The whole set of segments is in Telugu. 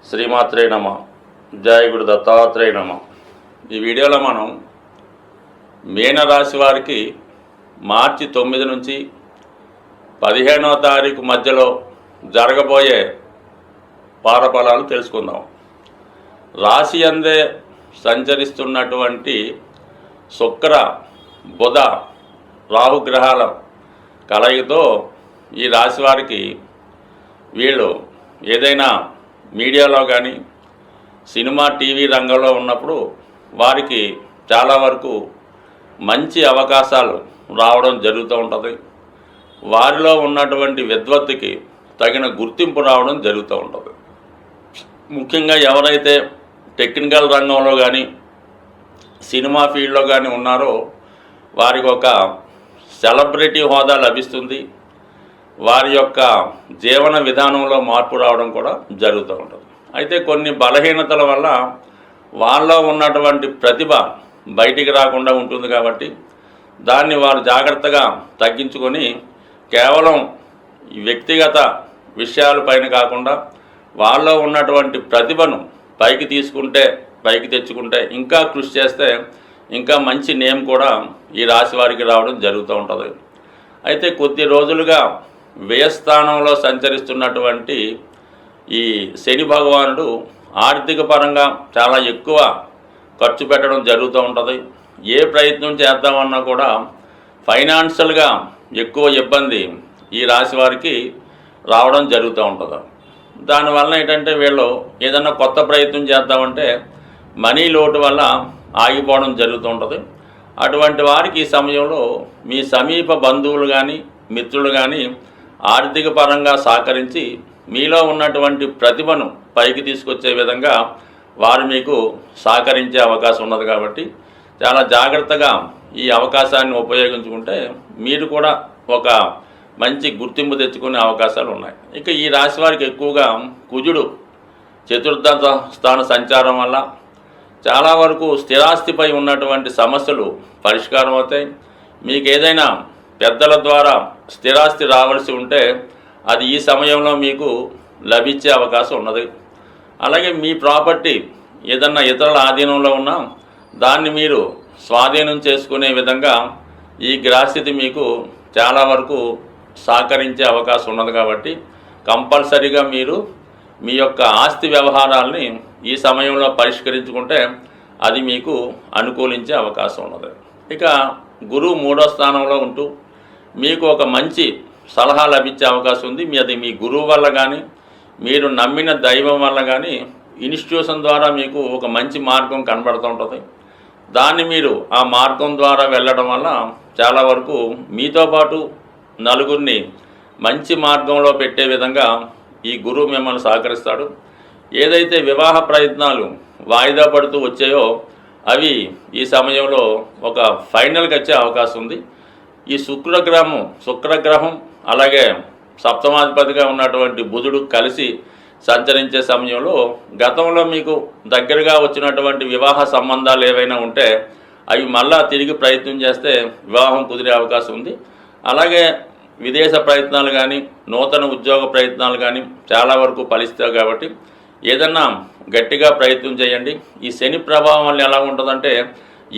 శ్రీమాత్రే నమ. జయ గురు దత్తాత్రేయ నమ. ఈ వీడియోలో మనం మీనరాశి వారికి మార్చి 9 నుంచి 15వ తారీఖు మధ్యలో జరగబోయే వారఫలాలు తెలుసుకుందాం. రాశి అందే సంచరిస్తున్నటువంటి శుక్ర బుధ రాహుగ్రహాల కలయికతో ఈ రాశి వారికి వీళ్ళు ఏదైనా మీడియాలో కానీ సినిమా టీవీ రంగంలో ఉన్నప్పుడు వారికి చాలా వరకు మంచి అవకాశాలు రావడం జరుగుతూ ఉంటుంది. వారిలో ఉన్నటువంటి విద్వత్తుకి తగిన గుర్తింపు రావడం జరుగుతూ ఉంటుంది. ముఖ్యంగా ఎవరైతే టెక్నికల్ రంగంలో కానీ సినిమా ఫీల్డ్లో కానీ ఉన్నారో వారికి ఒక సెలబ్రిటీ హోదా లభిస్తుంది. వారి యొక్క జీవన విధానంలో మార్పు రావడం కూడా జరుగుతూ ఉంటుంది. అయితే కొన్ని బలహీనతల వల్ల వాళ్ళలో ఉన్నటువంటి ప్రతిభ బయటికి రాకుండా ఉంటుంది. కాబట్టి దాన్ని వారు జాగ్రత్తగా తగ్గించుకొని కేవలం వ్యక్తిగత విషయాలపైన కాకుండా వాళ్ళలో ఉన్నటువంటి ప్రతిభను పైకి తెచ్చుకుంటే ఇంకా కృషి చేస్తే ఇంకా మంచి నేమ్ కూడా ఈ రాశి వారికి రావడం జరుగుతూ ఉంటుంది. అయితే కొద్ది రోజులుగా వ్యయస్థానంలో సంచరిస్తున్నటువంటి ఈ శని భగవానుడు ఆర్థిక పరంగా చాలా ఎక్కువ ఖర్చు పెట్టడం జరుగుతూ ఉంటుంది. ఏ ప్రయత్నం చేద్దామన్నా కూడా ఫైనాన్షియల్గా ఎక్కువ ఇబ్బంది ఈ రాశి వారికి రావడం జరుగుతూ ఉంటుంది. దానివల్ల ఏంటంటే వీళ్ళు ఏదన్నా కొత్త ప్రయత్నం చేద్దామంటే మనీ లోటు వల్ల ఆగిపోవడం జరుగుతూ ఉంటుంది. అటువంటి వారికి ఈ సమయంలో మీ సమీప బంధువులు కానీ మిత్రులు కానీ ఆర్థిక పరంగా సహకరించి మీలో ఉన్నటువంటి ప్రతిభను పైకి తీసుకొచ్చే విధంగా వారు మీకు సహకరించే అవకాశం ఉన్నది. కాబట్టి చాలా జాగ్రత్తగా ఈ అవకాశాన్ని ఉపయోగించుకుంటే మీరు కూడా ఒక మంచి గుర్తింపు తెచ్చుకునే అవకాశాలు ఉన్నాయి. ఇక ఈ రాశి వారికి ఎక్కువగా కుజుడు చతుర్థ స్థాన సంచారం వల్ల చాలా వరకు స్థిరాస్తిపై ఉన్నటువంటి సమస్యలు పరిష్కారం అవుతాయి. మీకు ఏదైనా పెద్దల ద్వారా స్థిరాస్తి రావాల్సి ఉంటే అది ఈ సమయంలో మీకు లభించే అవకాశం ఉన్నది. అలాగే మీ ప్రాపర్టీ ఏదన్నా ఇతరుల ఆధీనంలో ఉన్నా దాన్ని మీరు స్వాధీనం చేసుకునే విధంగా ఈ గ్రహస్థితి మీకు చాలా వరకు సహకరించే అవకాశం ఉన్నది. కాబట్టి కంపల్సరీగా మీరు మీ యొక్క ఆస్తి వ్యవహారాలని ఈ సమయంలో పరిష్కరించుకుంటే అది మీకు అనుకూలించే అవకాశం ఉన్నది. ఇక గురువు 3వ స్థానంలో ఉంటూ మీకు ఒక మంచి సలహా లభించే అవకాశం ఉంది. అది మీ గురువు వల్ల కానీ మీరు నమ్మిన దైవం వల్ల కానీ ఇన్స్టిట్యూషన్ ద్వారా మీకు ఒక మంచి మార్గం కనబడుతూ ఉంటుంది. దాన్ని మీరు ఆ మార్గం ద్వారా వెళ్ళడం వల్ల చాలా వరకు మీతో పాటు నలుగురిని మంచి మార్గంలో పెట్టే విధంగా ఈ గురువు మిమ్మల్ని సహకరిస్తాడు. ఏదైతే వివాహ ప్రయత్నాలు వాయిదా పడుతూ వచ్చాయో అవి ఈ సమయంలో ఒక ఫైనల్కి వచ్చే అవకాశం ఉంది. ఈ శుక్రగ్రహం అలాగే సప్తమాధిపతిగా ఉన్నటువంటి బుధుడు కలిసి సంచరించే సమయంలో గతంలో మీకు దగ్గరగా వచ్చినటువంటి వివాహ సంబంధాలు ఏవైనా ఉంటే అవి మళ్ళా తిరిగి ప్రయత్నం చేస్తే వివాహం కుదిరే అవకాశం ఉంది. అలాగే విదేశ ప్రయత్నాలు కానీ నూతన ఉద్యోగ ప్రయత్నాలు కానీ చాలా వరకు ఫలిస్తాయి. కాబట్టి ఏదన్నా గట్టిగా ప్రయత్నం చేయండి. ఈ శని ప్రభావం వల్ల ఎలా ఉంటుందంటే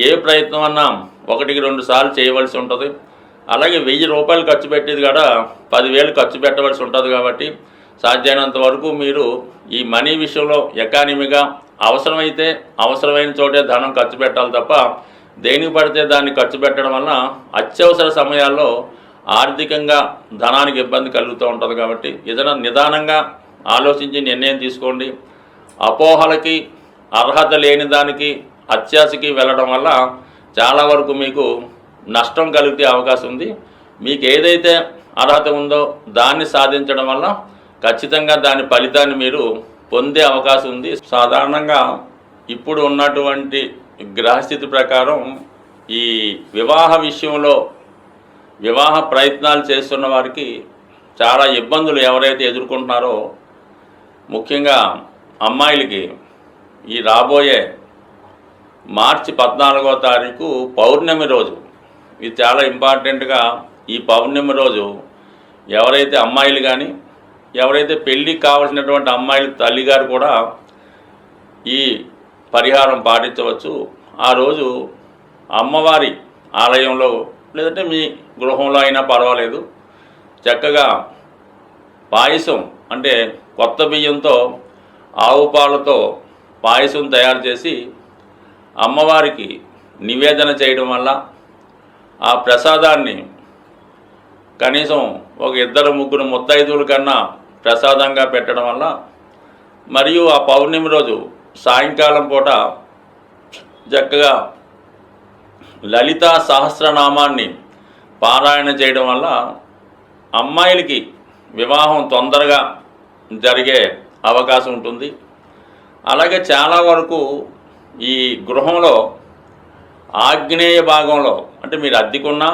ఏ ప్రయత్నం అన్నా 1-2 సార్లు చేయవలసి ఉంటుంది. అలాగే 1000 రూపాయలు ఖర్చు పెట్టేది కూడా 10,000 ఖర్చు పెట్టవలసి ఉంటుంది. కాబట్టి సాధ్యమైనంత వరకు మీరు ఈ మనీ విషయంలో ఎకానమీగా అవసరమైతే అవసరమైన చోటే ధనం ఖర్చు పెట్టాలి తప్ప దేనికి పడితే దాన్ని ఖర్చు పెట్టడం వల్ల అత్యవసర సమయాల్లో ఆర్థికంగా ధనానికి ఇబ్బంది కలుగుతూ ఉంటుంది. కాబట్టి ఏదైనా నిదానంగా ఆలోచించి నిర్ణయం తీసుకోండి. అపోహలకి అర్హత లేని దానికి అత్యాశకి వెళ్ళడం వల్ల చాలా వరకు మీకు నష్టం కలిగే అవకాశం ఉంది. మీకు ఏదైతే అర్హత ఉందో దాన్ని సాధించడం వల్ల ఖచ్చితంగా దాని ఫలితాన్ని మీరు పొందే అవకాశం ఉంది. సాధారణంగా ఇప్పుడు ఉన్నటువంటి గ్రహస్థితి ప్రకారం ఈ వివాహ విషయంలో వివాహ ప్రయత్నాలు చేస్తున్న వారికి చాలా ఇబ్బందులు ఎవరైతే ఎదుర్కొంటున్నారో ముఖ్యంగా అమ్మాయిలకి ఈ రాబోయే మార్చి 14వ తారీఖు పౌర్ణమి రోజు ఇది చాలా ఇంపార్టెంట్గా ఈ పౌర్ణమి రోజు ఎవరైతే అమ్మాయిలు కానీ ఎవరైతే పెళ్ళికి కావాల్సినటువంటి అమ్మాయిల తల్లిగారు కూడా ఈ పరిహారం పాటించవచ్చు. ఆ రోజు అమ్మవారి ఆలయంలో లేదంటే మీ గృహంలో అయినా పర్వాలేదు, చక్కగా పాయసం అంటే కొత్త బియ్యంతో ఆవు పాలతో పాయసం తయారు చేసి అమ్మవారికి నివేదన చేయడం వల్ల ఆ ప్రసాదాన్ని కనీసం ఒక 2-3 ముత్తైదువుల కన్నా ప్రసాదంగా పెట్టడం వల్ల, మరియు ఆ పౌర్ణమి రోజు సాయంకాలం పూట చక్కగా లలితా సహస్రనామాన్ని పారాయణ చేయడం వల్ల అమ్మాయిలకి వివాహం తొందరగా జరిగే అవకాశం ఉంటుంది. అలాగే చాలా వరకు ఈ గృహంలో ఆగ్నేయ భాగంలో, అంటే మీరు అద్దెకున్నా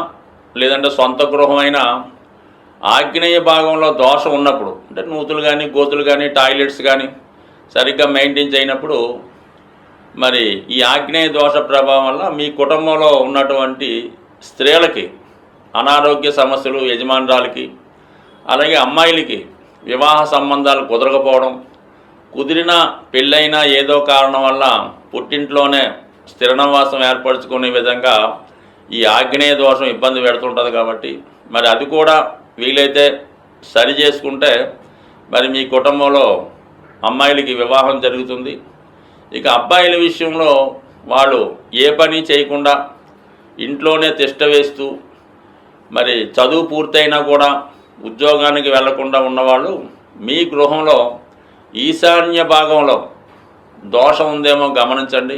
లేదంటే సొంత గృహమైనా ఆగ్నేయ భాగంలో దోషం ఉన్నప్పుడు, అంటే నూతులు కానీ గోతులు కానీ టాయిలెట్స్ కానీ సరిగ్గా మెయింటైన్ చేయనప్పుడు, మరి ఈ ఆగ్నేయ దోష ప్రభావం వల్ల మీ కుటుంబంలో ఉన్నటువంటి స్త్రీలకి అనారోగ్య సమస్యలు, యజమానురాలకి అలాగే అమ్మాయిలకి వివాహ సంబంధాలు కుదరకపోవడం, కుదిరిన పెళ్ళైనా ఏదో కారణం వల్ల పుట్టింట్లోనే స్థిర నివాసం ఏర్పరచుకునే విధంగా ఈ ఆగ్నేయ దోషం ఇబ్బంది పెడుతుంటుంది. కాబట్టి మరి అది కూడా వీలైతే సరి చేసుకుంటే మరి మీ కుటుంబంలో అమ్మాయిలకి వివాహం జరుగుతుంది. ఇక అబ్బాయిల విషయంలో వాళ్ళు ఏ పని చేయకుండా ఇంట్లోనే తిష్ట వేస్తూ మరి చదువు పూర్తయినా కూడా ఉద్యోగానికి వెళ్లకుండా ఉన్నవాళ్ళు మీ గృహంలో ఈశాన్య భాగంలో దోషం ఉందేమో గమనించండి.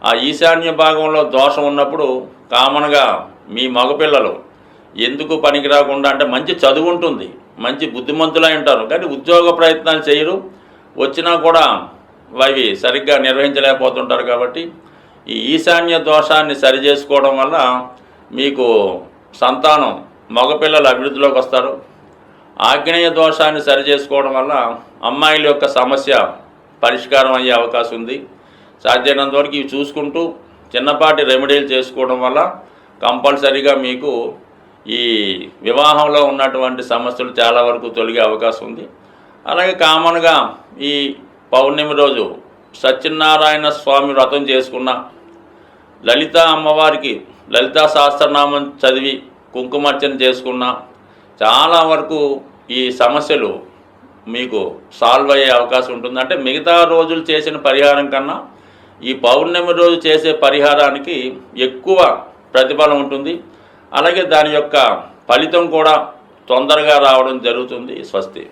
ఆ ఈశాన్య భాగంలో దోషం ఉన్నప్పుడు కామన్గా మీ మగపిల్లలు ఎందుకు పనికి రాకుండా, అంటే మంచి చదువు ఉంటుంది, మంచి బుద్ధిమంతులై ఉంటారు, కానీ ఉద్యోగ ప్రయత్నాలు చేయరు, వచ్చినా కూడా అవి సరిగ్గా నిర్వహించలేకపోతుంటారు. కాబట్టి ఈ ఈశాన్య దోషాన్ని సరి చేసుకోవడం వల్ల మీకు సంతానం మగపిల్లలు అభివృద్ధిలోకి వస్తారు. ఆగ్నేయ దోషాన్ని సరి చేసుకోవడం వల్ల అమ్మాయిల యొక్క సమస్య పరిష్కారం అయ్యే అవకాశం ఉంది. సాధ్యమైనంత వరకు ఇవి చూసుకుంటూ చిన్నపాటి రెమెడీలు చేసుకోవడం వల్ల కంపల్సరీగా మీకు ఈ వివాహంలో ఉన్నటువంటి సమస్యలు చాలా వరకు తొలగే అవకాశం ఉంది. అలాగే కామన్గా ఈ పౌర్ణమి రోజు సత్యనారాయణ స్వామి వ్రతం చేసుకున్న, లలిత అమ్మవారికి లలితా సహస్రనామం చదివి కుంకుమార్చన చేసుకున్న చాలా వరకు ఈ సమస్యలు మీకు సాల్వ్ అయ్యే అవకాశం ఉంటుంది. అంటే మిగతా రోజులు చేసిన పరిహారం కన్నా ఈ పౌర్ణమి రోజు చేసే పరిహారానికి ఎక్కువ ప్రతిఫలం ఉంటుంది. అలాగే దాని యొక్క ఫలితం కూడా తొందరగా రావడం జరుగుతుంది. స్వస్తి.